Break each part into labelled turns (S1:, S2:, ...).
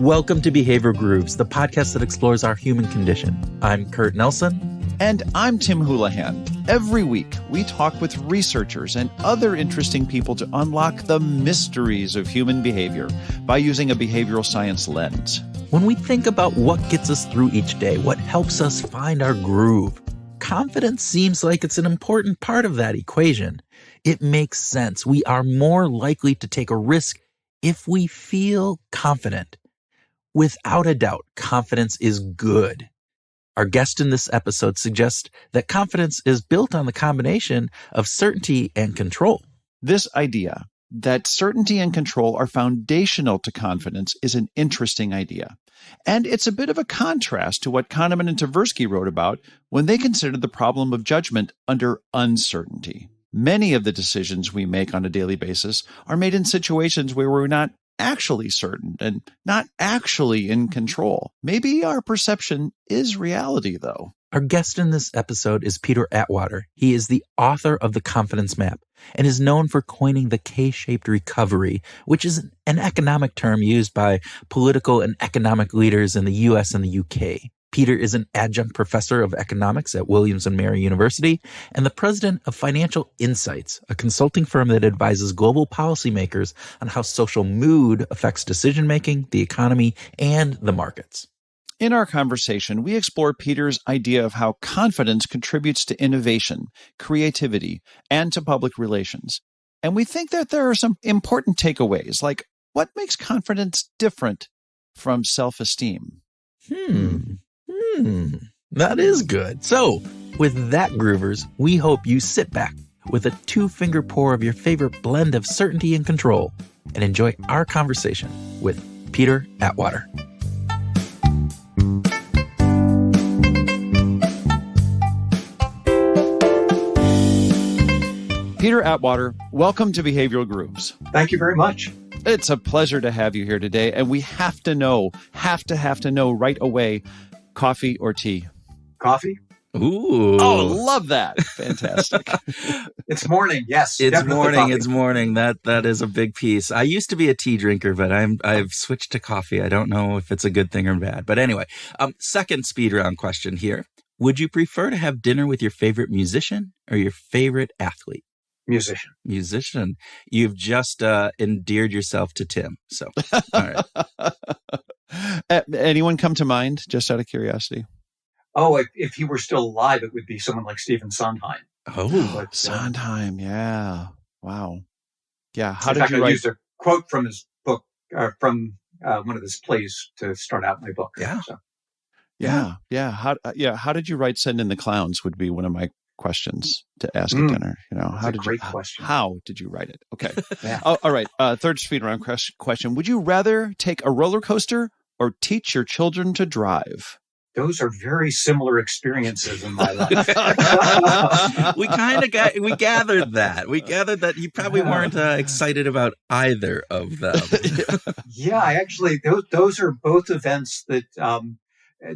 S1: Welcome to Behavior Grooves, the podcast that explores our human condition. I'm Kurt Nelson.
S2: And I'm Tim Houlihan. Every week, we talk with researchers and other interesting people to unlock the mysteries of human behavior by using a behavioral science lens.
S1: When we think about what gets us through each day, what helps us find our groove, confidence seems like it's an important part of that equation. It makes sense. We are more likely to take a risk if we feel confident. Without a doubt, confidence is good. Our guest in this episode suggests that confidence is built on the combination of certainty and control.
S2: This idea that certainty and control are foundational to confidence is an interesting idea. And it's a bit of a contrast to what Kahneman and Tversky wrote about when they considered the problem of judgment under uncertainty. Many of the decisions we make on a daily basis are made in situations where we're not actually certain and not actually in control. Maybe our perception is reality, though.
S1: Our guest in this episode is Peter Atwater. He is the author of The Confidence Map and is known for coining the K-shaped recovery, which is an economic term used by political and economic leaders in the U.S. and the U.K. Peter is an adjunct professor of economics at Williams & Mary University and the president of Financial Insights, a consulting firm that advises global policymakers on how social mood affects decision-making, the economy, and the markets.
S2: In our conversation, we explore Peter's idea of how confidence contributes to innovation, creativity, and to public relations. And we think that there are some important takeaways, like what makes confidence different from self-esteem?
S1: That is good. So, with that, Groovers, we hope you sit back with a two-finger pour of your favorite blend of certainty and control and enjoy our conversation with Peter Atwater.
S2: Peter Atwater, welcome to Behavioral Grooves.
S3: Thank you very much.
S2: It's a pleasure to have you here today, and we have to know right away, coffee or tea?
S3: Coffee.
S1: Ooh.
S2: Oh, love that. Fantastic.
S3: It's morning. Yes.
S1: It's morning. That is a big piece. I used to be a tea drinker, but I've switched to coffee. I don't know if it's a good thing or bad. But anyway, second speed round question here. Would you prefer to have dinner with your favorite musician or your favorite athlete?
S3: Musician.
S1: You've just endeared yourself to Tim. So, all
S2: right. Anyone come to mind, just out of curiosity?
S3: Oh, if he were still alive, it would be someone like Stephen Sondheim.
S2: Oh, Sondheim. Yeah. Wow. Yeah.
S3: How did you write? I used a quote from his book, from one of his plays to start out my book.
S1: Yeah.
S3: So.
S2: Yeah. How did you write "Send in the Clowns"? Would be one of my questions to ask at dinner.
S3: Question.
S2: How did you write it? Okay.
S3: Yeah.
S2: All right. Third speed round question. Would you rather take a roller coaster or teach your children to drive?
S3: Those are very similar experiences in my life.
S1: We gathered that you probably weren't excited about either of them.
S3: Yeah, those are both events that,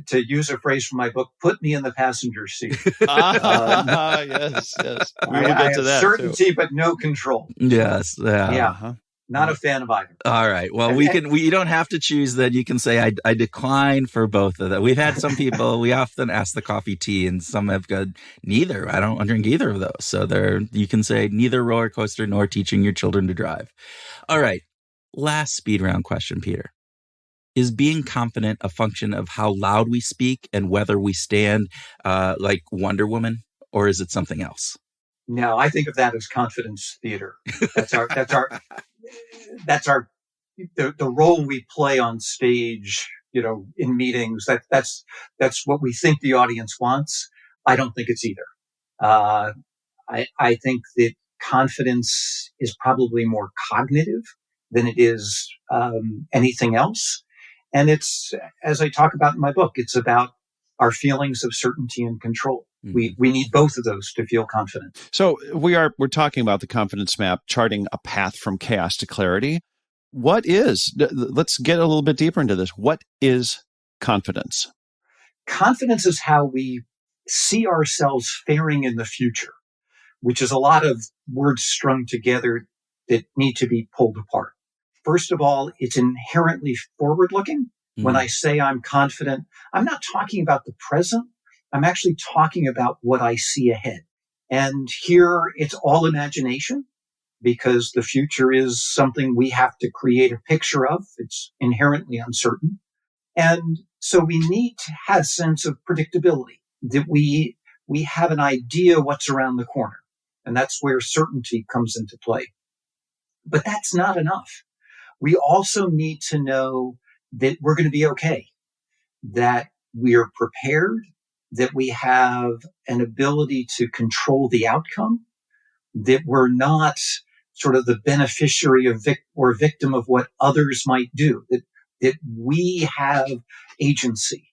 S3: to use a phrase from my book, put me in the passenger seat.
S2: Yes. We will get to that.
S3: Certainty,
S2: too.
S3: but no control.
S1: Yes.
S3: Yeah.
S2: Uh-huh.
S3: Not a fan of either.
S1: All right. Well, you don't have to choose that. You can say, I decline for both of them. We've had some people, we often ask the coffee tea, and some have got neither. I don't drink either of those. So you can say neither roller coaster nor teaching your children to drive. All right. Last speed round question, Peter. Is being confident a function of how loud we speak and whether we stand like Wonder Woman, or is it something else?
S3: No, I think of that as confidence theater. The role we play on stage, in meetings. That's what we think the audience wants. I don't think it's either. I think that confidence is probably more cognitive than it is anything else. And it's, as I talk about in my book, it's about our feelings of certainty and control. We need both of those to feel confident.
S2: So we're talking about the confidence map, charting a path from chaos to clarity. Let's get a little bit deeper into this. What is confidence?
S3: Confidence is how we see ourselves faring in the future, which is a lot of words strung together that need to be pulled apart. First of all, it's inherently forward-looking. When I say I'm confident, I'm not talking about the present. I'm actually talking about what I see ahead. And here it's all imagination because the future is something we have to create a picture of. It's inherently uncertain. And so we need to have a sense of predictability, that we have an idea what's around the corner. And that's where certainty comes into play. But that's not enough. We also need to know that we're going to be okay, that we're prepared, that we have an ability to control the outcome, that we're not sort of the beneficiary of or victim of what others might do, that we have agency.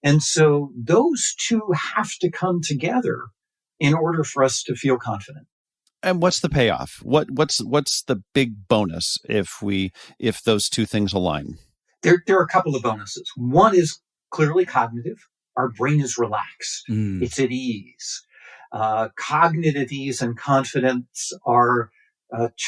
S3: And so those two have to come together in order for us to feel confident.
S2: And what's the payoff? What's the big bonus if those two things align?
S3: There are a couple of bonuses. One is clearly cognitive. Our brain is relaxed. It's at ease. Cognitive ease and confidence are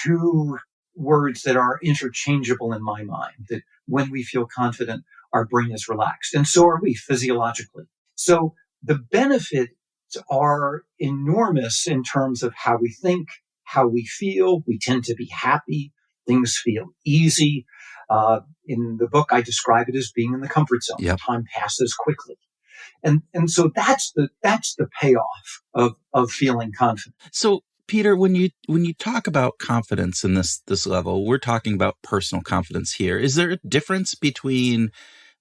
S3: two words that are interchangeable in my mind, that when we feel confident, our brain is relaxed. And so are we physiologically. So the benefits are enormous in terms of how we think, how we feel. We tend to be happy. Things feel easy. In the book, I describe it as being in the comfort zone.
S1: Yep.
S3: Time passes quickly. And so that's the payoff of feeling confident.
S1: So Peter, when you talk about confidence in this level, we're talking about personal confidence here. Is there a difference between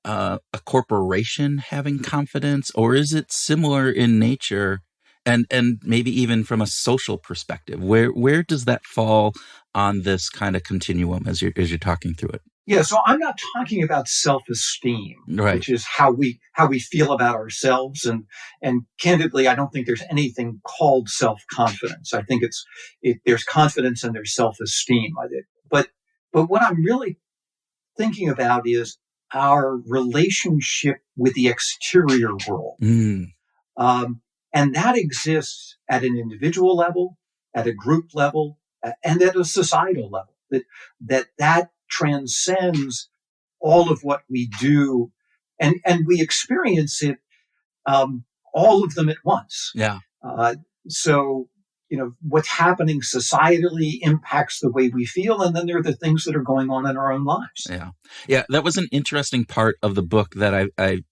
S1: a corporation having confidence, or is it similar in nature, and maybe even from a social perspective? Where does that fall on this kind of continuum as you're talking through it?
S3: Yeah, so I'm not talking about self-esteem,
S1: right,
S3: which is how we feel about ourselves, and candidly, I don't think there's anything called self-confidence. I think there's confidence and there's self-esteem. But what I'm really thinking about is our relationship with the exterior world, and that exists at an individual level, at a group level, and at a societal level. That transcends all of what we do, and we experience it, all of them at once.
S1: Yeah.
S3: So, what's happening societally impacts the way we feel, and then there are the things that are going on in our own lives.
S1: Yeah. That was an interesting part of the book that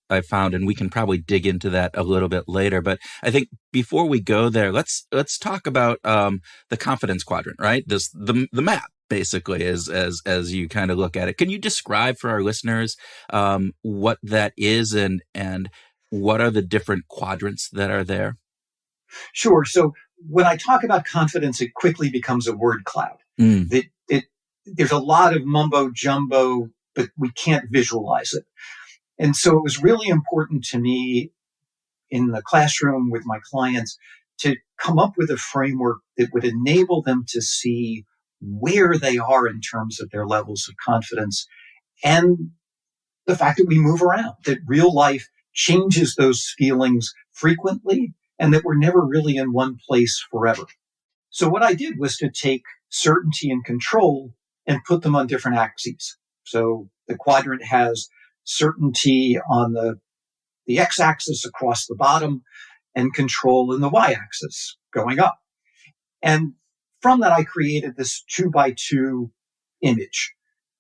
S1: I found, and we can probably dig into that a little bit later. But I think before we go there, let's talk about the confidence quadrant, right? The map, basically, as you kind of look at it. Can you describe for our listeners what that is and what are the different quadrants that are there?
S3: Sure. So when I talk about confidence, it quickly becomes a word cloud. There's a lot of mumbo jumbo, but we can't visualize it. And so it was really important to me in the classroom with my clients to come up with a framework that would enable them to see where they are in terms of their levels of confidence, and the fact that we move around, that real life changes those feelings frequently, and that we're never really in one place forever. So what I did was to take certainty and control and put them on different axes. So the quadrant has certainty on the x-axis across the bottom and control in the y-axis going up. And from that, I created this 2x2 image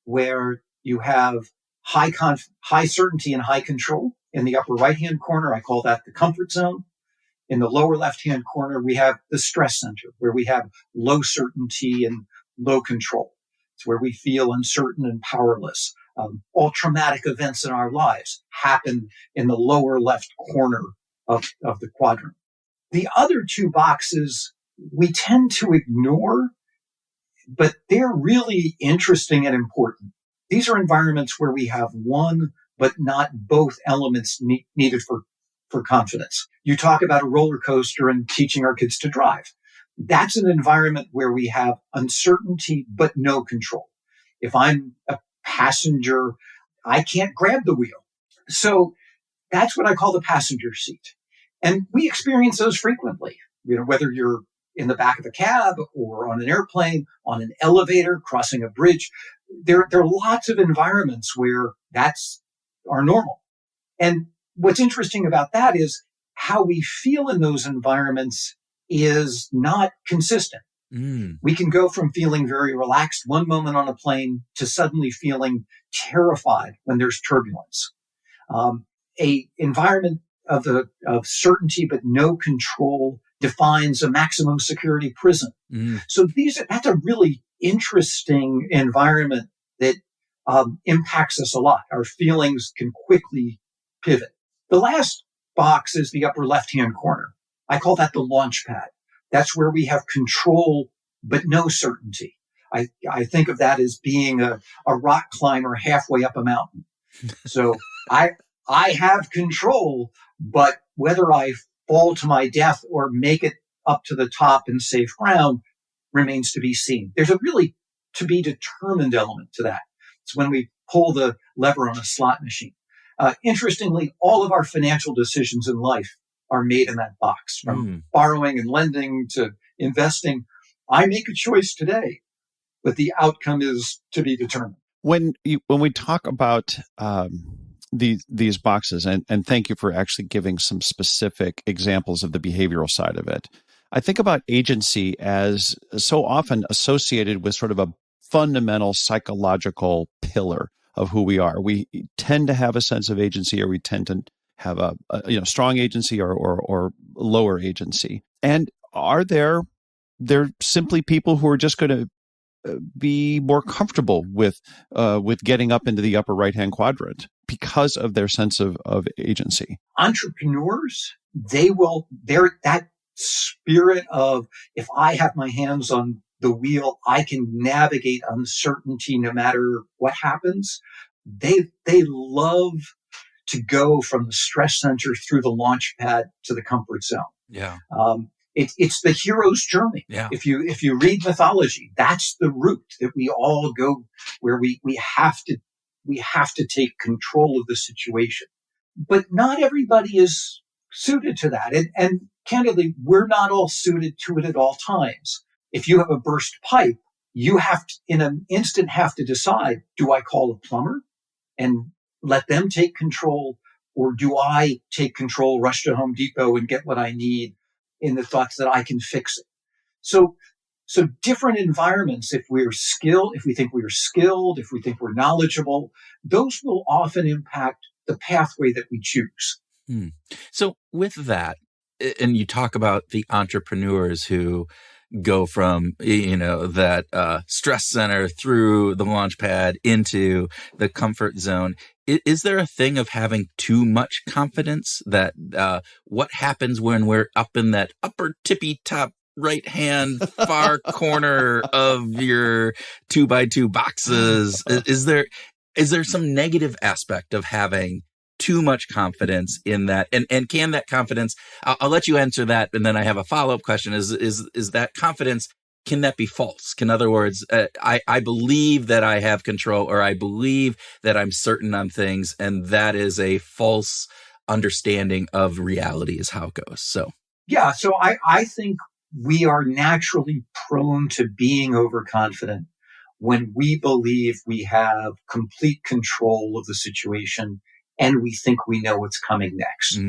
S3: where you have high certainty and high control. In the upper right-hand corner, I call that the comfort zone. In the lower left-hand corner, we have the stress center, where we have low certainty and low control. It's where we feel uncertain and powerless. All traumatic events in our lives happen in the lower left corner of the quadrant. The other two boxes we tend to ignore, but they're really interesting and important. These are environments where we have one but not both elements needed for confidence. You talk about a roller coaster and teaching our kids to drive. That's an environment where we have uncertainty but no control. If I'm a passenger, I can't grab the wheel. So that's what I call the passenger seat. And we experience those frequently, whether you're in the back of a cab or on an airplane, on an elevator, crossing a bridge. There are lots of environments where that's are normal. And what's interesting about that is how we feel in those environments is not consistent. We can go from feeling very relaxed one moment on a plane to suddenly feeling terrified when there's turbulence. A environment of certainty but no control defines a maximum security prison. So that's a really interesting environment that impacts us a lot. Our feelings can quickly pivot. The last box is the upper left-hand corner. I call that the launch pad. That's where we have control, but no certainty. I think of that as being a rock climber halfway up a mountain. So I have control, but whether I fall to my death or make it up to the top and safe ground remains to be seen. There's a really to be determined element to that. It's when we pull the lever on a slot machine. Interestingly, all of our financial decisions in life are made in that box, from borrowing and lending to investing. I make a choice today, but the outcome is to be determined.
S2: When we talk about these boxes, and thank you for actually giving some specific examples of the behavioral side of it, I think about agency as so often associated with sort of a fundamental psychological pillar of who we are. We tend to have a sense of agency, or we tend to have a strong agency or lower agency. And are there simply people who are just going to be more comfortable with getting up into the upper right-hand quadrant because of their sense of agency?
S3: Entrepreneurs, that spirit of, if I have my hands on the wheel, I can navigate uncertainty no matter what happens. They love to go from the stress center through the launch pad to the comfort zone.
S1: Yeah.
S3: It's the hero's journey.
S1: Yeah.
S3: If you read mythology, that's the route that we all go, where we have to take control of the situation. But not everybody is suited to that. And candidly, we're not all suited to it at all times. If you have a burst pipe, you have to, in an instant, have to decide, do I call a plumber and let them take control, or do I take control, rush to Home Depot and get what I need in the thoughts that I can fix it? So different environments, if we think we're skilled, if we think we're knowledgeable, those will often impact the pathway that we choose.
S1: So with that, and you talk about the entrepreneurs who go from, that stress center through the launch pad into the comfort zone. Is there a thing of having too much confidence that what happens when we're up in that upper tippy top right hand far corner of your 2x2 boxes? Is there some negative aspect of having too much confidence in that? And can that confidence, I'll let you answer that, and then I have a follow-up question. Is that confidence, can that be false? In other words, I believe that I have control, or I believe that I'm certain on things, and that is a false understanding of reality is how it goes. So
S3: I think we are naturally prone to being overconfident when we believe we have complete control of the situation and we think we know what's coming next.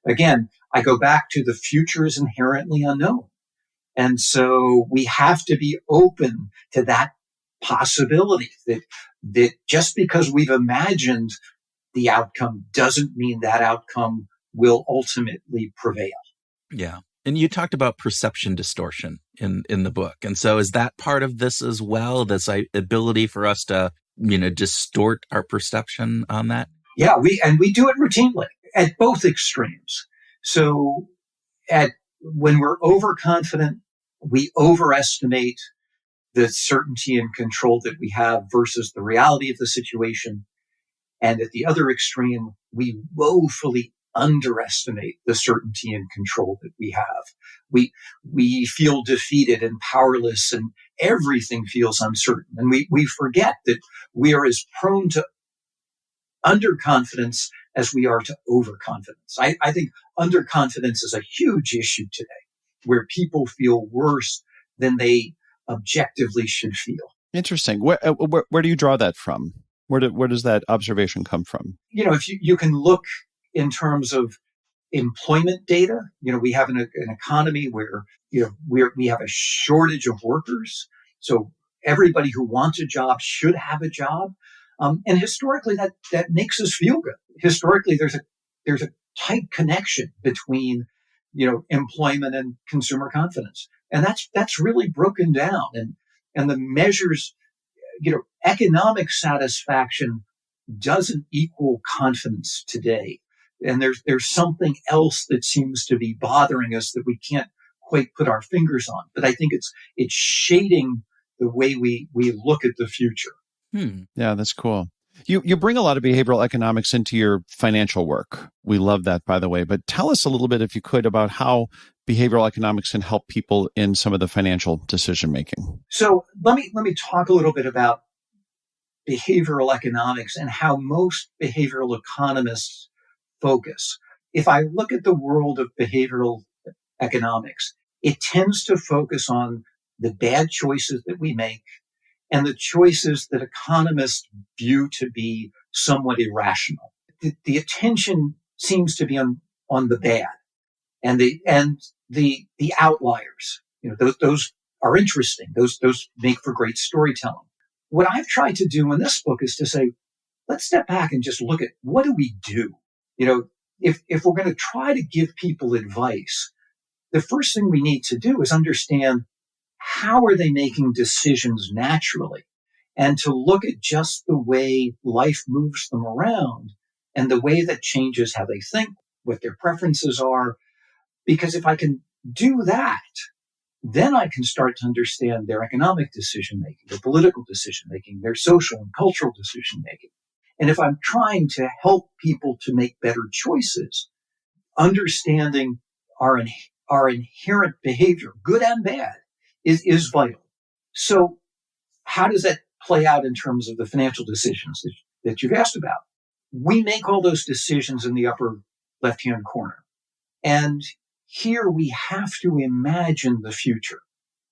S3: Again, I go back to the future is inherently unknown. And so we have to be open to that possibility that just because we've imagined the outcome doesn't mean that outcome will ultimately prevail. Yeah.
S1: And you talked about perception distortion in the book. And so is that part of this as well, this ability for us to, distort our perception on that?
S3: Yeah, we do it routinely at both extremes. So when we're overconfident, we overestimate the certainty and control that we have versus the reality of the situation. And at the other extreme, we woefully underestimate the certainty and control that we have. We feel defeated and powerless, and everything feels uncertain. And we forget that we are as prone to underconfidence as we are to overconfidence. I think underconfidence is a huge issue today, where people feel worse than they objectively should feel.
S2: Interesting. Where do you draw that from? Where does that observation come from?
S3: If you can look in terms of employment data, we have an economy where, we have a shortage of workers. So everybody who wants a job should have a job. And historically, that makes us feel good. Historically, there's a tight connection between, employment and consumer confidence. And that's really broken down. And the measures, economic satisfaction doesn't equal confidence today. And there's something else that seems to be bothering us that we can't quite put our fingers on. But I think it's shading the way we look at the future.
S2: Yeah, that's cool. You bring a lot of behavioral economics into your financial work. We love that, by the way. But tell us a little bit, if you could, about how behavioral economics can help people in some of the financial decision making.
S3: So let me talk a little bit about behavioral economics and how most behavioral economists focus. If I look at the world of behavioral economics, it tends to focus on the bad choices that we make and the choices that economists view to be somewhat irrational. The attention seems to be on the bad and the outliers. Those are interesting. Those make for great storytelling. What I've tried to do in this book is to say, let's step back and just look at what do we do? If we're going to try to give people advice, the first thing we need to do is understand how are they making decisions naturally, and to look at just the way life moves them around and the way that changes how they think, what their preferences are. Because if I can do that, then I can start to understand their economic decision-making, their political decision-making, their social and cultural decision-making. And if I'm trying to help people to make better choices, understanding our inherent behavior, good and bad, is vital. So how does that play out in terms of the financial decisions that you've asked about? We make all those decisions in the upper left-hand corner. And here we have to imagine the future.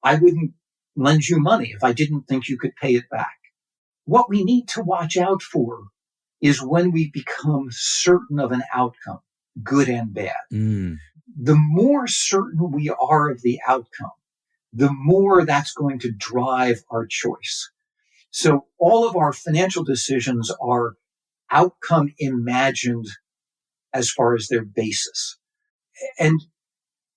S3: I wouldn't lend you money if I didn't think you could pay it back. What we need to watch out for is when we become certain of an outcome, good and bad. The more certain we are of the outcome, the more that's going to drive our choice. So all of our financial decisions are outcome imagined as far as their basis. And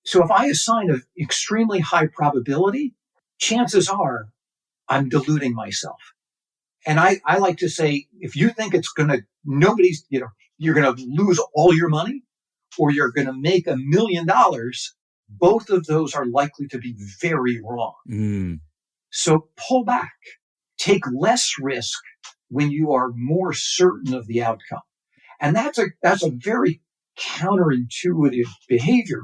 S3: so if I assign an extremely high probability, chances are I'm deluding myself. And I like to say, if you think you're going to lose all your money or you're going to make $1 million, both of those are likely to be very wrong. So pull back, take less risk when you are more certain of the outcome. And that's a very counterintuitive behavior,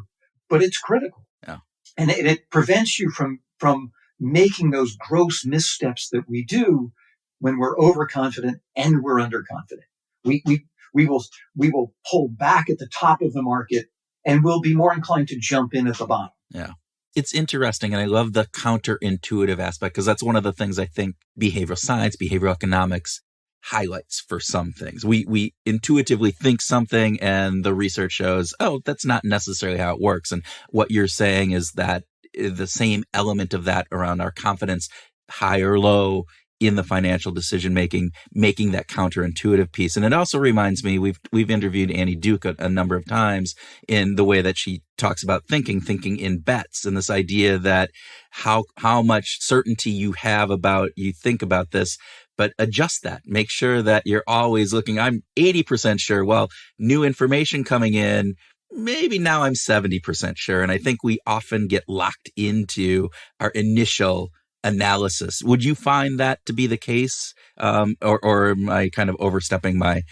S3: but it's critical.
S1: Yeah.
S3: And it prevents you from making those gross missteps that we do when we're overconfident and we're underconfident. We will pull back at the top of the market and we'll be more inclined to jump in at the bottom.
S1: Yeah. It's interesting. And I love the counterintuitive aspect because that's one of the things I think behavioral science, behavioral economics highlights for some things. We intuitively think something and the research shows, oh, that's not necessarily how it works. And what you're saying is that the same element of that around our confidence, high or low, in the financial decision making that counterintuitive piece. And it also reminds me, we've interviewed Annie Duke a number of times in the way that she talks about thinking in bets, and this idea that how much certainty you have about, you think about this, but adjust that. Make sure that you're always looking, I'm 80% sure. Well, new information coming in, maybe now I'm 70% sure. And I think we often get locked into our initial analysis. Would you find that to be the case? Or am I kind of overstepping my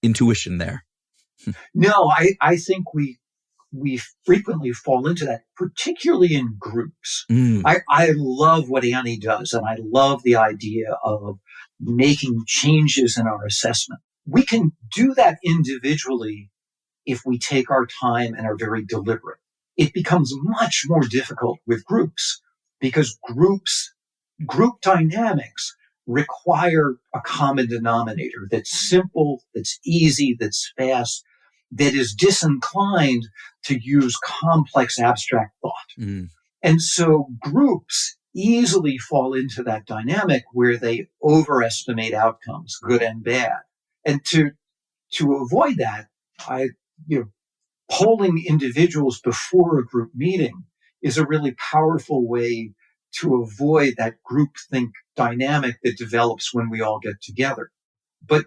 S1: intuition there?
S3: No, I think we frequently fall into that, particularly in groups. I love what Annie does, and I love the idea of making changes in our assessment. We can do that individually if we take our time and are very deliberate. It becomes much more difficult with groups because group dynamics require a common denominator that's simple, that's easy, that's fast, that is disinclined to use complex abstract thought.
S1: Mm.
S3: And so groups easily fall into that dynamic where they overestimate outcomes, good and bad. And to avoid that, polling individuals before a group meeting is a really powerful way to avoid that groupthink dynamic that develops when we all get together. But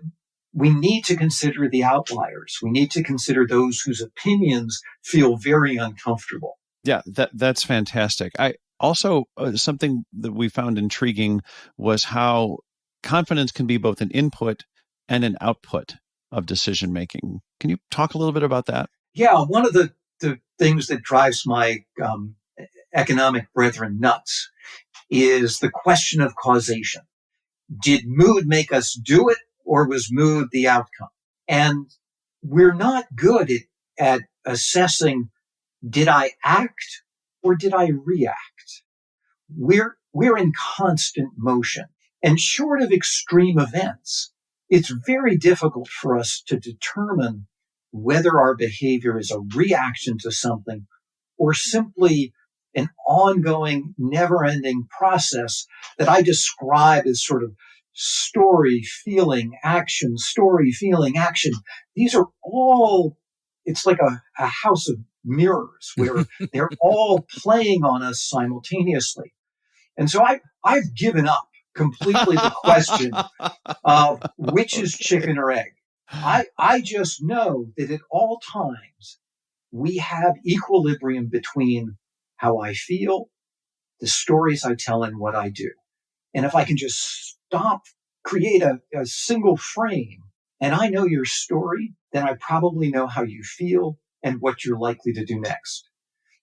S3: we need to consider the outliers. We need to consider those whose opinions feel very uncomfortable.
S2: Yeah, that's fantastic. I also, something that we found intriguing was how confidence can be both an input and an output of decision making. Can you talk a little bit about that?
S3: Yeah, one of the things that drives my economic brethren nuts is the question of causation. Did mood make us do it, or was mood the outcome? And we're not good at assessing, did I act or did I react? We're in constant motion. And short of extreme events, it's very difficult for us to determine whether our behavior is a reaction to something or simply an ongoing, never-ending process that I describe as sort of story, feeling, action, story, feeling, action. These are all, it's like a house of mirrors where they're all playing on us simultaneously. And so I've given up completely the question of which is chicken or egg. I just know that at all times we have equilibrium between how I feel, the stories I tell, and what I do. And if I can just create a single frame, and I know your story, then I probably know how you feel and what you're likely to do next.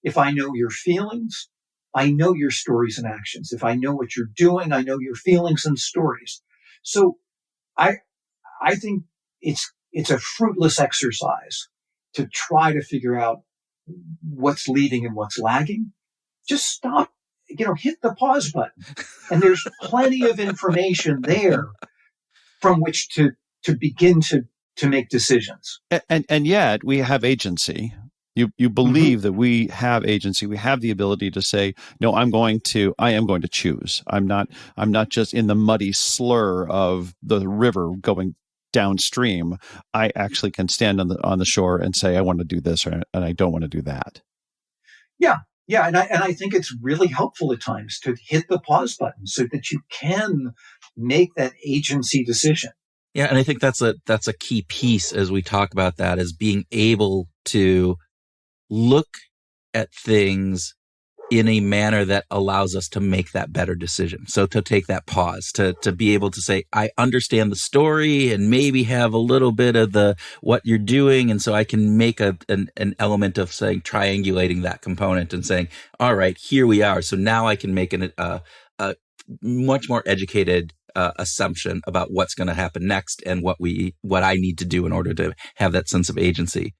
S3: If I know your feelings, I know your stories and actions. If I know what you're doing, I know your feelings and stories. So I think it's a fruitless exercise to try to figure out what's leading and what's lagging. Just stop, hit the pause button. And there's plenty of information there from which to begin to make decisions.
S2: And yet we have agency. You believe that we have agency. We have the ability to say, no, I am going to choose. I'm not just in the muddy slur of the river going downstream. I actually can stand on the shore and say, I want to do this and I don't want to do that.
S3: Yeah. Yeah. And I think it's really helpful at times to hit the pause button so that you can make that agency decision.
S1: Yeah. And I think that's a key piece as we talk about that, is being able to look at things in a manner that allows us to make that better decision. So to take that pause, to be able to say, I understand the story and maybe have a little bit of what you're doing. And so I can make an element of saying, triangulating that component and saying, all right, here we are. So now I can make a much more educated assumption about what's going to happen next and what I need to do in order to have that sense of agency.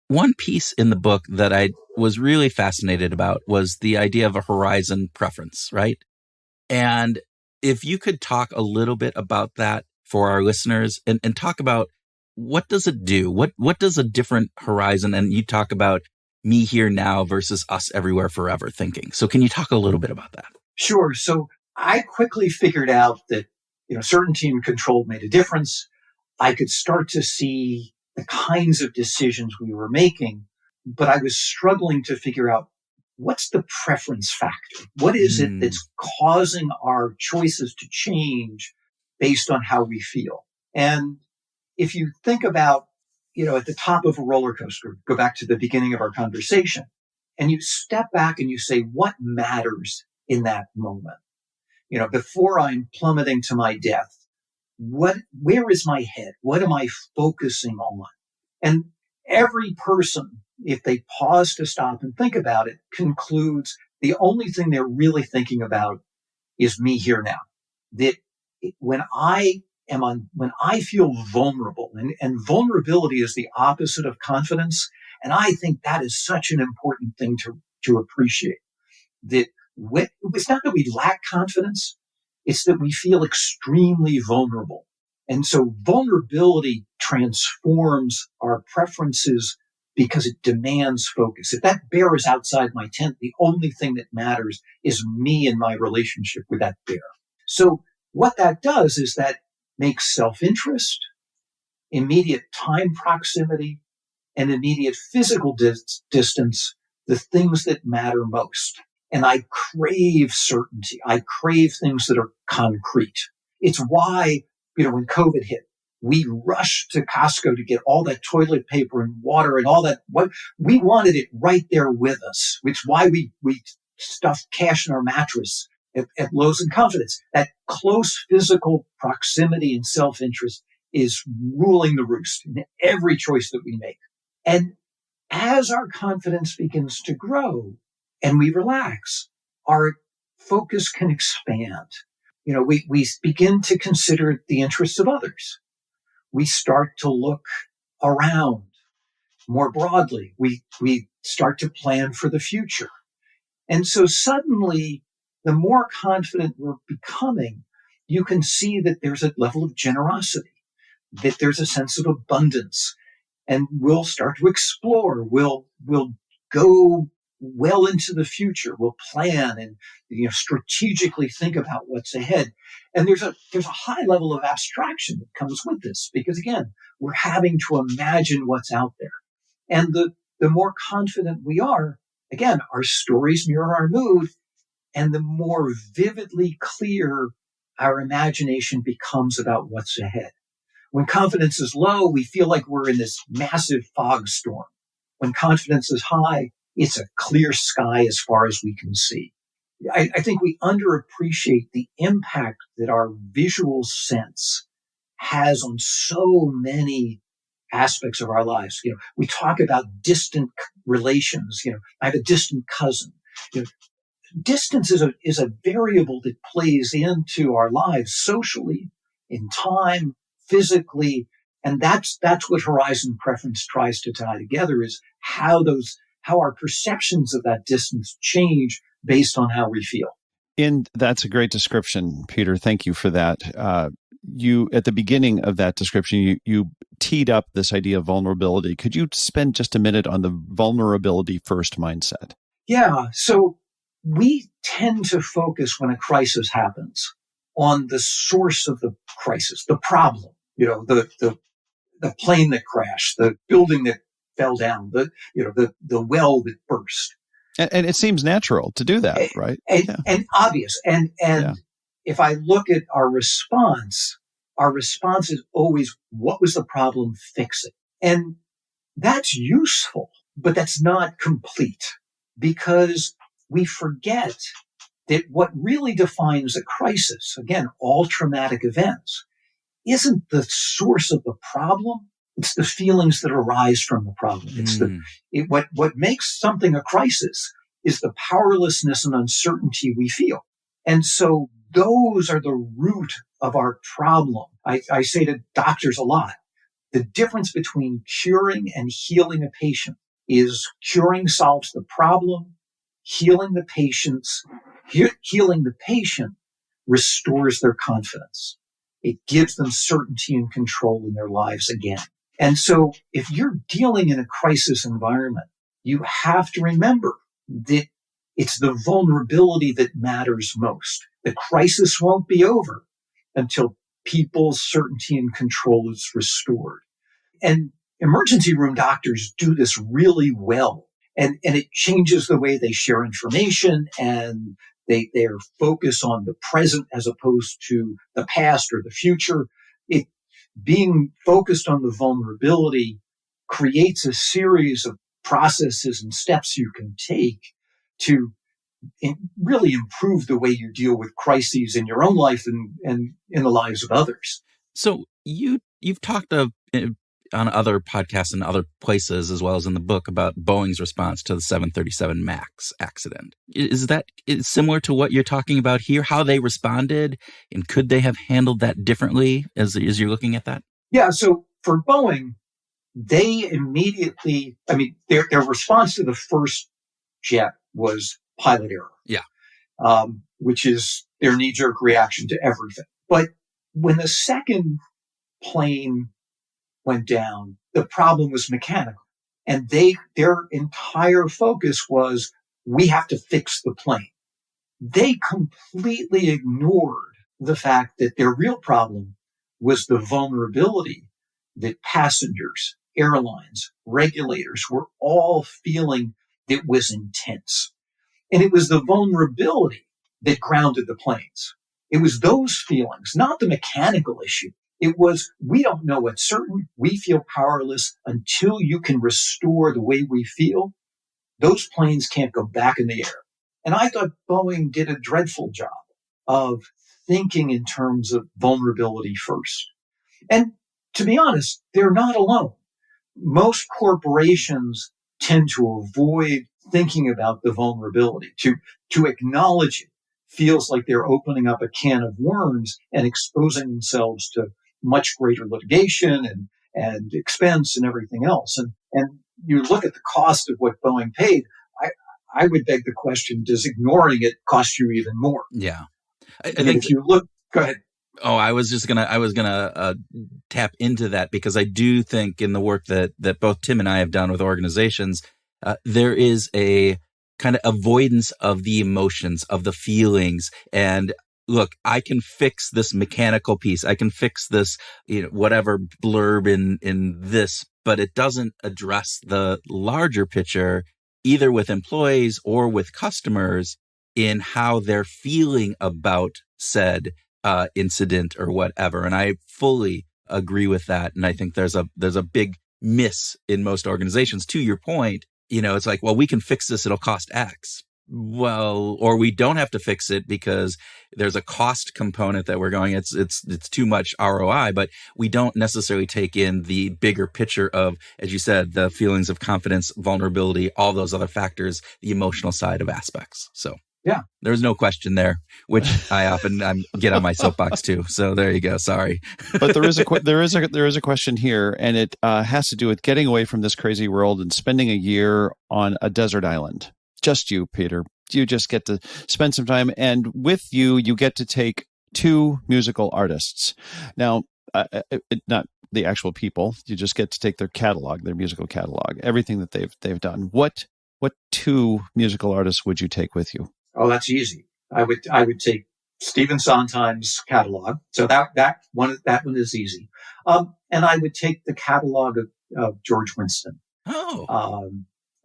S1: One piece in the book that I was really fascinated about was the idea of a horizon preference, right? And if you could talk a little bit about that for our listeners and talk about what does it do? What does a different horizon, and you talk about me here now versus us everywhere forever thinking. So can you talk a little bit about that?
S3: Sure. So I quickly figured out that, certainty and control made a difference. I could start to see the kinds of decisions we were making, but I was struggling to figure out what's the preference factor? What is it that's causing our choices to change based on how we feel? And if you think about, at the top of a roller coaster, go back to the beginning of our conversation, and you step back and you say, what matters in that moment? Before I'm plummeting to my death, where is my head? What am I focusing on? And every person, if they pause to stop and think about it, concludes the only thing they're really thinking about is me here now. That when I feel vulnerable, and vulnerability is the opposite of confidence, and I think that is such an important thing to appreciate. That it's not that we lack confidence, It's that we feel extremely vulnerable. And so vulnerability transforms our preferences because it demands focus. If that bear is outside my tent, the only thing that matters is me and my relationship with that bear. So what that does is that makes self-interest, immediate time proximity, and immediate physical distance the things that matter most. And I crave certainty. I crave things that are concrete. It's why, when COVID hit, we rushed to Costco to get all that toilet paper and water and all that. What we wanted it right there with us, which is why we stuffed cash in our mattress at Lowe's and Confidence. That close physical proximity and self-interest is ruling the roost in every choice that we make. And as our confidence begins to grow and we relax, our focus can expand. We begin to consider the interests of others. We start to look around more broadly. We start to plan for the future. And so suddenly, the more confident we're becoming, you can see that there's a level of generosity, that there's a sense of abundance, and we'll start to explore. We'll go well into the future. We'll plan and strategically think about what's ahead. And there's a high level of abstraction that comes with this because again, we're having to imagine what's out there. And the more confident we are, again, our stories mirror our mood, and the more vividly clear our imagination becomes about what's ahead. When confidence is low, we feel like we're in this massive fog storm. When confidence is high, it's a clear sky as far as we can see. I think we underappreciate the impact that our visual sense has on so many aspects of our lives. We talk about distant relations. I have a distant cousin. Distance is a variable that plays into our lives socially, in time, physically, and that's what horizon preference tries to tie together is how our perceptions of that distance change based on how we feel.
S2: And that's a great description, Peter. Thank you for that. You at the beginning of that description, you teed up this idea of vulnerability. Could you spend just a minute on the vulnerability first mindset?
S3: Yeah. So we tend to focus when a crisis happens on the source of the crisis, the problem, the plane that crashed, the building that fell down, the well that burst.
S2: And it seems natural to do that, right?
S3: And obvious. And if I look at our response is always, what was the problem? Fix it. And that's useful, but that's not complete because we forget that what really defines a crisis, again, all traumatic events, isn't the source of the problem. It's the feelings that arise from the problem. It's what makes something a crisis is the powerlessness and uncertainty we feel. And so those are the root of our problem. I say to doctors a lot, the difference between curing and healing a patient is curing solves the problem, healing the patient restores their confidence. It gives them certainty and control in their lives again. And so if you're dealing in a crisis environment, you have to remember that it's the vulnerability that matters most. The crisis won't be over until people's certainty and control is restored. And emergency room doctors do this really well. And it changes the way they share information and they're focused on the present as opposed to the past or the future. Being focused on the vulnerability creates a series of processes and steps you can take to really improve the way you deal with crises in your own life and in the lives of others.
S1: So you've talked on other podcasts and other places, as well as in the book, about Boeing's response to the 737 MAX accident. Is that similar to what you're talking about here? How they responded, and could they have handled that differently as you're looking at that?
S3: Yeah. So for Boeing, they immediately, their response to the first jet was pilot error.
S1: Yeah.
S3: Which is their knee-jerk reaction to everything. But when the second plane went down, the problem was mechanical. And their entire focus was, we have to fix the plane. They completely ignored the fact that their real problem was the vulnerability that passengers, airlines, regulators were all feeling that was intense. And it was the vulnerability that grounded the planes. It was those feelings, not the mechanical issue. It was, we don't know what's certain. We feel powerless until you can restore the way we feel. Those planes can't go back in the air. And I thought Boeing did a dreadful job of thinking in terms of vulnerability first. And to be honest, they're not alone. Most corporations tend to avoid thinking about the vulnerability. To acknowledge it feels like they're opening up a can of worms and exposing themselves to much greater litigation and expense and everything else. And you look at the cost of what Boeing paid, I would beg the question, does ignoring it cost you even more?
S1: Yeah. I
S3: mean,
S1: think
S3: if you look, go ahead.
S1: Oh, I was gonna tap into that because I do think in the work that both Tim and I have done with organizations, there is a kind of avoidance of the emotions, of the feelings. And look, I can fix this mechanical piece. I can fix this, whatever blurb in this, but it doesn't address the larger picture, either with employees or with customers, in how they're feeling about said incident or whatever. And I fully agree with that. And I think there's a big miss in most organizations. To your point, it's like, well, we can fix this. It'll cost X. Well, or we don't have to fix it because there's a cost component that we're going, it's too much ROI, but we don't necessarily take in the bigger picture of, as you said, the feelings of confidence, vulnerability, all those other factors, the emotional side of aspects. So
S3: yeah,
S1: there's no question there, which I often get on my soapbox too. So there you go. Sorry,
S2: but there is a question here, and it has to do with getting away from this crazy world and spending a year on a desert island. Just you, Peter. You just get to spend some time, and with you get to take two musical artists. Now, not the actual people. You just get to take their catalog, their musical catalog, everything that they've done. What two musical artists would you take with you?
S3: Oh, that's easy. I would take Stephen Sondheim's catalog. So that one is easy. And I would take the catalog of George Winston.
S1: Oh,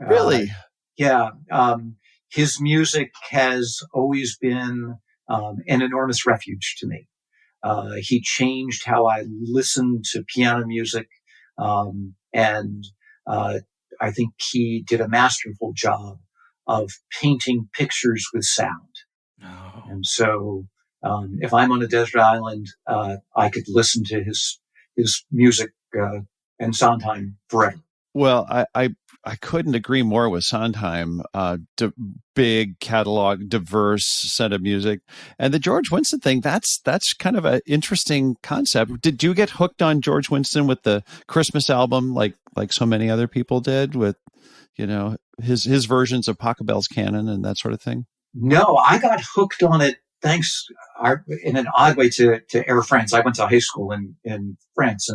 S2: really?
S3: Yeah. His music has always been an enormous refuge to me. He changed how I listen to piano music. And I think he did a masterful job of painting pictures with sound.
S1: Oh.
S3: And so if I'm on a desert island, I could listen to his music and Sondheim forever.
S2: Well, I couldn't agree more with Sondheim. Big catalog, diverse set of music, and the George Winston thing. That's kind of an interesting concept. Did you get hooked on George Winston with the Christmas album, like so many other people did, with his versions of Pachelbel's canon and that sort of thing?
S3: No, I got hooked on it thanks in an odd way to Air France. I went to high school in France,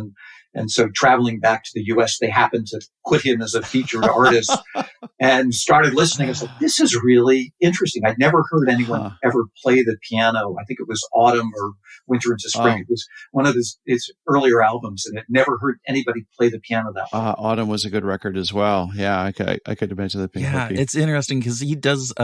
S3: and so traveling back to the U.S., they happened to put him as a featured artist and started listening. I was like, this is really interesting. I'd never heard anyone ever play the piano. I think it was Autumn or Winter into Spring. It was one of his earlier albums, and I'd never heard anybody play the piano that way.
S2: Autumn was a good record as well. Yeah, I could imagine that being hooky.
S1: It's interesting because he does,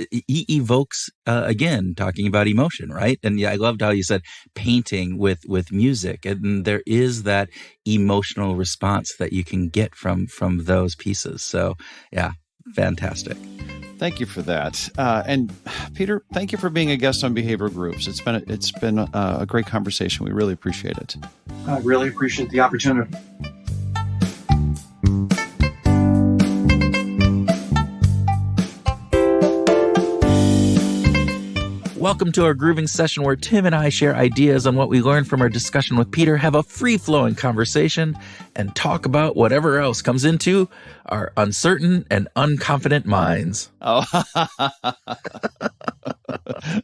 S1: he evokes, again, talking about emotion, right? And yeah, I loved how you said painting with music. And there is that emotional response that you can get from those pieces. So yeah, fantastic.
S2: Thank you for that. And Peter, thank you for being a guest on Behavioral Groups. It's been a great conversation. We really appreciate it.
S3: I really appreciate the opportunity.
S1: Welcome to our grooving session where Tim and I share ideas on what we learned from our discussion with Peter, have a free-flowing conversation, and talk about whatever else comes into our uncertain and unconfident minds.
S2: Oh,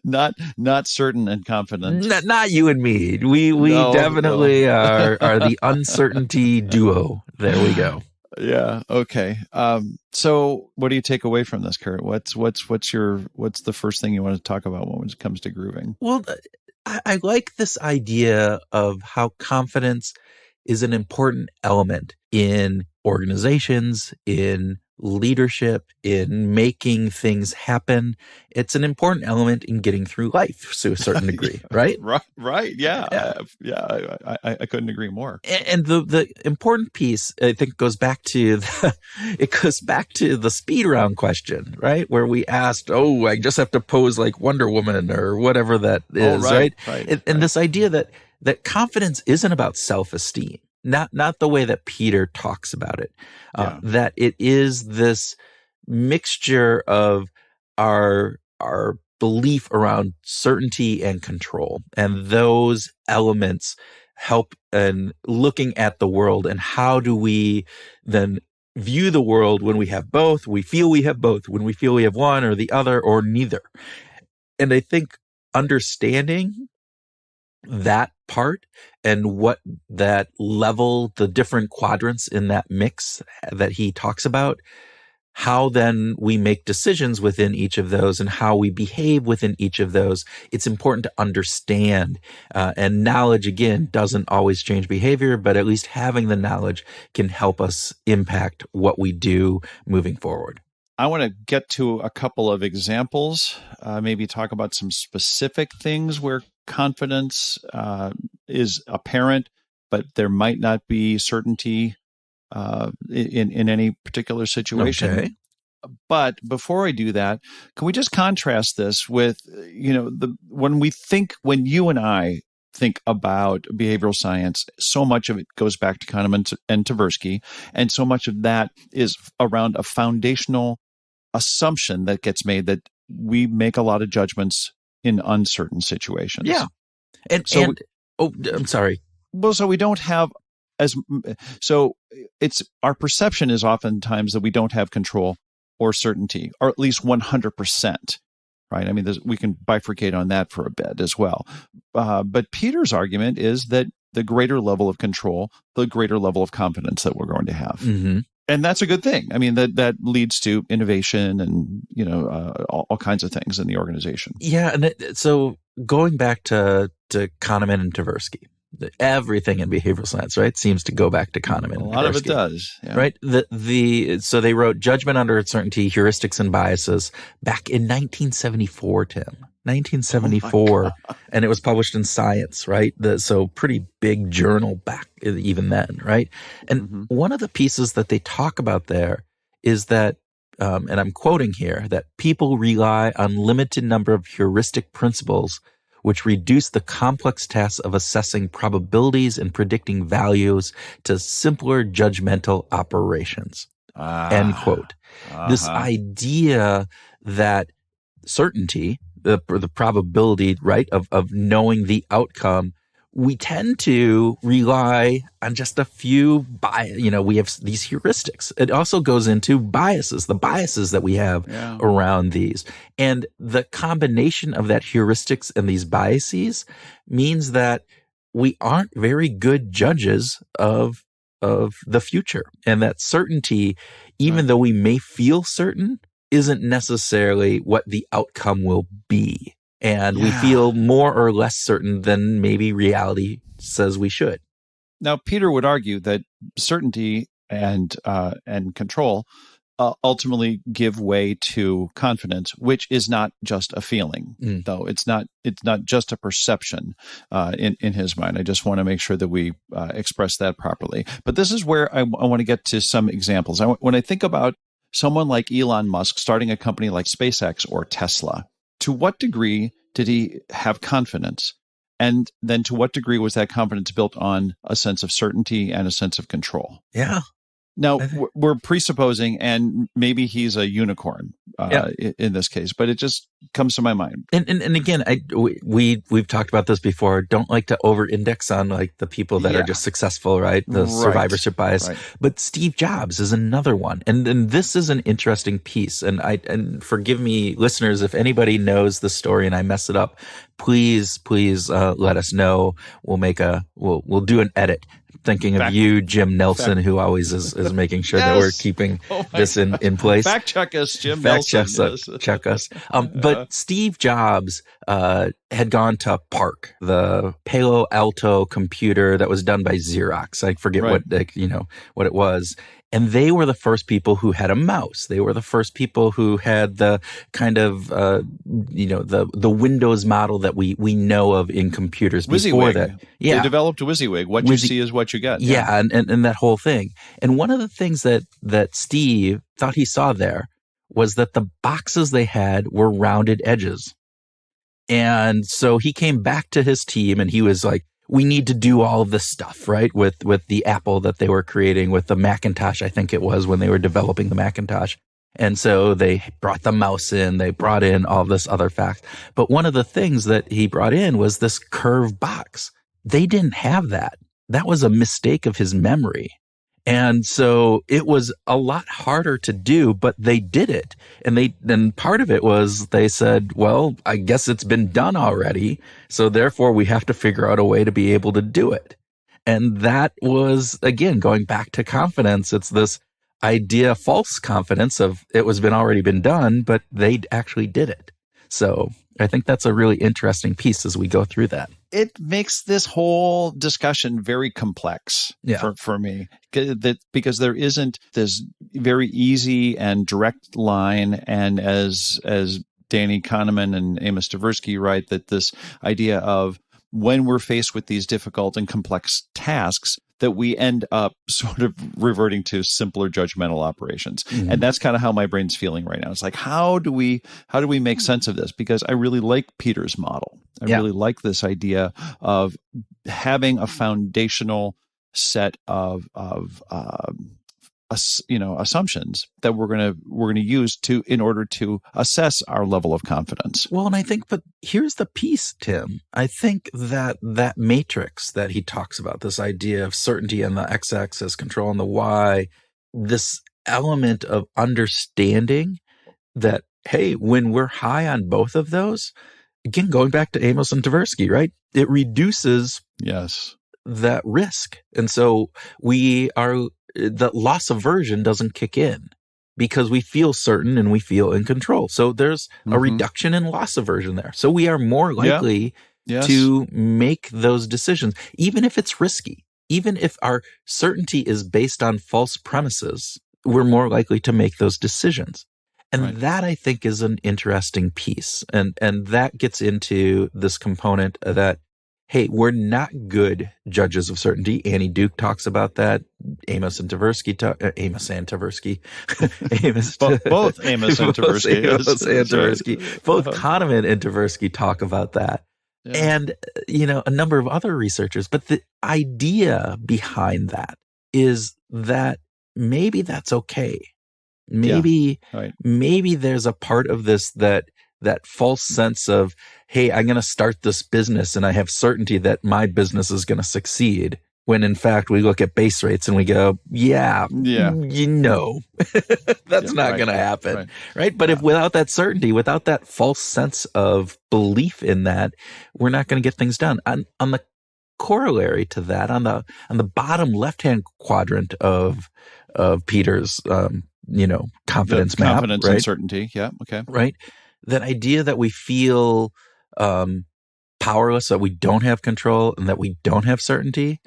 S2: Not certain and confident.
S1: Not you and me. We definitely are the uncertainty duo. There we go.
S2: Yeah. Okay. So what do you take away from this, Kurt? What's the first thing you want to talk about when it comes to grooving?
S1: Well, I like this idea of how confidence is an important element in organizations, in leadership, in making things happen. It's an important element in getting through life to a certain degree, right?
S2: Right. Yeah. I couldn't agree more.
S1: And the important piece, I think, goes back to the speed round question, right? Where we asked, I just have to pose like Wonder Woman or whatever that is, right? And this idea that confidence isn't about self-esteem. Not the way that Peter talks about it, that it is this mixture of our belief around certainty and control, and those elements help in looking at the world. And how do we then view the world when we have both? We feel we have both, when we feel we have one or the other or neither. And I think understanding that part and what that level, the different quadrants in that mix that he talks about, how then we make decisions within each of those and how we behave within each of those. It's important to understand. And knowledge, again, doesn't always change behavior, but at least having the knowledge can help us impact what we do moving forward.
S2: I want to get to a couple of examples, maybe talk about some specific things where confidence is apparent, but there might not be certainty in any particular situation.
S1: Okay.
S2: But before I do that, can we just contrast this with, when you and I think about behavioral science, so much of it goes back to Kahneman and Tversky, and so much of that is around a foundational assumption that gets made that we make a lot of judgments in uncertain situations.
S1: Yeah. I'm sorry.
S2: Well, so we don't have it's our perception is oftentimes that we don't have control or certainty, or at least 100%. Right? I mean, we can bifurcate on that for a bit as well. But Peter's argument is that the greater level of control, the greater level of confidence that we're going to have.
S1: Mm-hmm.
S2: And that's a good thing. I mean, that leads to innovation and, all kinds of things in the organization.
S1: Yeah. And so going back to Kahneman and Tversky, everything in behavioral science, right, seems to go back to Kahneman.
S2: A lot of it does. Yeah.
S1: Right. So they wrote Judgment Under Uncertainty, Heuristics and Biases back in 1974, Tim. 1974. And it was published in Science, right? So pretty big journal back even then, right? And one of the pieces that they talk about there is that, and I'm quoting here, that people rely on limited number of heuristic principles which reduce the complex tasks of assessing probabilities and predicting values to simpler judgmental operations. End quote. This idea that certainty, the probability, right, of knowing the outcome, we tend to rely on just a few we have these heuristics. It also goes into biases, the biases that we have around these. And the combination of that heuristics and these biases means that we aren't very good judges of the future. And that certainty, even though we may feel certain, isn't necessarily what the outcome will be. And we feel more or less certain than maybe reality says we should.
S2: Now, Peter would argue that certainty and control ultimately give way to confidence, which is not just a feeling, though. It's not just a perception in his mind. I just want to make sure that we express that properly. But this is where I want to get to some examples. When I think about someone like Elon Musk starting a company like SpaceX or Tesla, to what degree did he have confidence? And then to what degree was that confidence built on a sense of certainty and a sense of control?
S1: Yeah.
S2: Now, we're presupposing, and maybe he's a unicorn, in this case, but it just comes to my mind.
S1: And again, we've talked about this before. Don't like to over-index on like the people that are just successful, right? The survivorship bias. Right. But Steve Jobs is another one, and this is an interesting piece. And forgive me, listeners, if anybody knows the story and I mess it up, please let us know. We'll do an edit. Thinking of you, Jim Nelson, who always is making sure that we're keeping this in place.
S2: Fact check us, Jim Nelson.
S1: Check us. But Steve Jobs had gone to Park, the Palo Alto computer that was done by Xerox. I forget what it was. And they were the first people who had a mouse. They were the first people who had the kind of, the Windows model that we know of in computers before
S2: WYSIWYG.
S1: that. Yeah.
S2: They developed WYSIWYG. What you see is what you get.
S1: Yeah. And that whole thing. And one of the things that Steve thought he saw there was that the boxes they had were rounded edges. And so he came back to his team and he was like, we need to do all of this stuff, right? With the Apple that they were creating, with the Macintosh, I think it was when they were developing the Macintosh. And so they brought the mouse in, they brought in all this other facts. But one of the things that he brought in was this curved box. They didn't have that. That was a mistake of his memory. And so it was a lot harder to do, but they did it. And then part of it was they said, well, I guess it's been done already. So therefore we have to figure out a way to be able to do it. And that was, again, going back to confidence. It's this idea, false confidence of it was already been done, but they actually did it. So I think that's a really interesting piece as we go through that.
S2: It makes this whole discussion very complex for me, because there isn't this very easy and direct line. And as Danny Kahneman and Amos Tversky write, that this idea of when we're faced with these difficult and complex tasks, that we end up sort of reverting to simpler judgmental operations. Mm-hmm. And that's kind of how my brain's feeling right now. It's like, how do we make sense of this? Because I really like Peter's model. I really like this idea of having a foundational set of assumptions that we're going to use in order to assess our level of confidence.
S1: Well, and I think, but here's the piece, Tim. I think that matrix that he talks about, this idea of certainty on the x-axis, control on the y, this element of understanding that, hey, when we're high on both of those, again, going back to Amos and Tversky, right? It reduces that risk. And so the loss aversion doesn't kick in because we feel certain and we feel in control. So there's a reduction in loss aversion there. So we are more likely to make those decisions, even if it's risky, even if our certainty is based on false premises, we're more likely to make those decisions. And that, I think, is an interesting piece. And that gets into this component that, hey, we're not good judges of certainty. Annie Duke talks about that. Amos and Tversky. Both Amos and Tversky. Both Kahneman and Tversky talk about that. Yeah. And, a number of other researchers. But the idea behind that is that maybe that's okay. Maybe there's a part of this that false sense of, hey, I'm going to start this business and I have certainty that my business is going to succeed. When in fact, we look at base rates and we go, that's not going to happen. Right. But if without that certainty, without that false sense of belief in that, we're not going to get things done. On the corollary to that, on the bottom left-hand quadrant of Peter's, confidence map,
S2: confidence and certainty. Yeah. Okay.
S1: Right. That idea that we feel powerless, that we don't have control and that we don't have certainty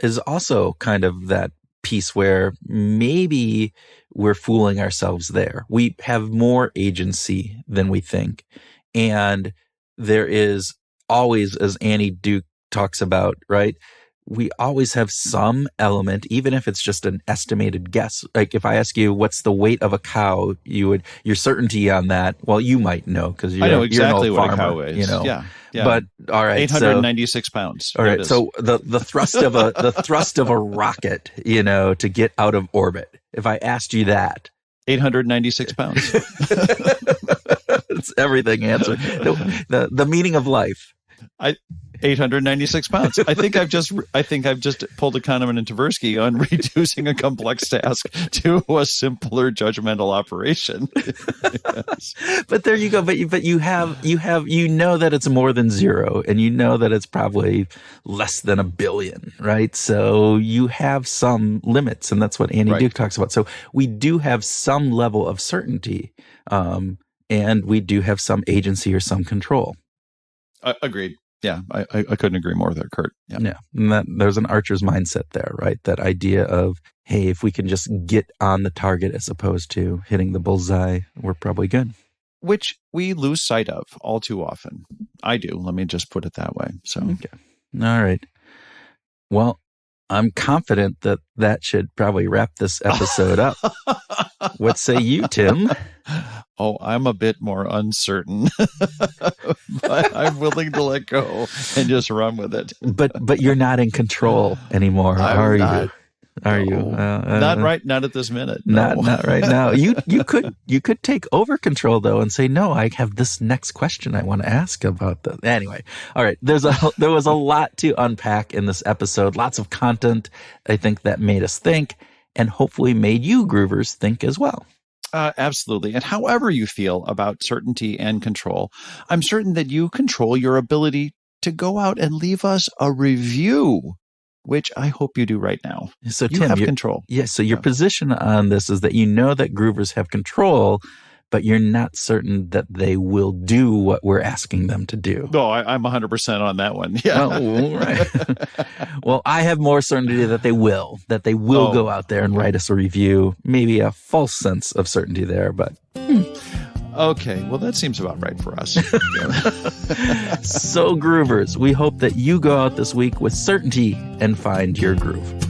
S1: is also kind of that piece where maybe we're fooling ourselves there. We have more agency than we think. And there is always, as Annie Duke talks about, right? We always have some element, even if it's just an estimated guess. Like if I ask you, what's the weight of a cow, your certainty on that, well, you might know because
S2: I know exactly
S1: what
S2: a cow weighs.
S1: Yeah. But all right,
S2: 896 pounds.
S1: All right. So the thrust of the thrust of a rocket, to get out of orbit. If I asked you that,
S2: 896 pounds.
S1: It's everything answer. The meaning of life.
S2: 896 pounds. I think I've just pulled a Kahneman and Tversky on reducing a complex task to a simpler judgmental operation. Yes.
S1: But there you go. But you know that it's more than zero, and you know that it's probably less than 1 billion, right? So you have some limits, and that's what Andy Duke talks about. So we do have some level of certainty, and we do have some agency or some control.
S2: Agreed. Yeah, I couldn't agree more with that, Kurt.
S1: Yeah. And there's an archer's mindset there, right? That idea of, hey, if we can just get on the target as opposed to hitting the bullseye, we're probably good.
S2: Which we lose sight of all too often. I do. Let me just put it that way. So,
S1: okay. All right. Well, I'm confident that should probably wrap this episode up. What say you, Tim?
S2: Oh, I'm a bit more uncertain, but I'm willing to let go and just run with it.
S1: But you're not in control anymore, are you? Are you?
S2: Not at this minute. No.
S1: Not right now. You could take over control though and say, no, I have this next question I want to ask about the. Anyway, all right. There was a lot to unpack in this episode. Lots of content, I think, that made us think, and hopefully made you groovers think as well.
S2: Absolutely. And however you feel about certainty and control, I'm certain that you control your ability to go out and leave us a review, which I hope you do right now.
S1: So
S2: you
S1: Tim,
S2: have control.
S1: Yes. So your position on this is that you know that groovers have control, but you're not certain that they will do what we're asking them to do.
S2: No, I'm 100% on that one. Yeah.
S1: Oh, right. Well, I have more certainty that they will go out there and write us a review. Maybe a false sense of certainty there, but.
S2: Okay, well, that seems about right for us.
S1: So, groovers, we hope that you go out this week with certainty and find your groove.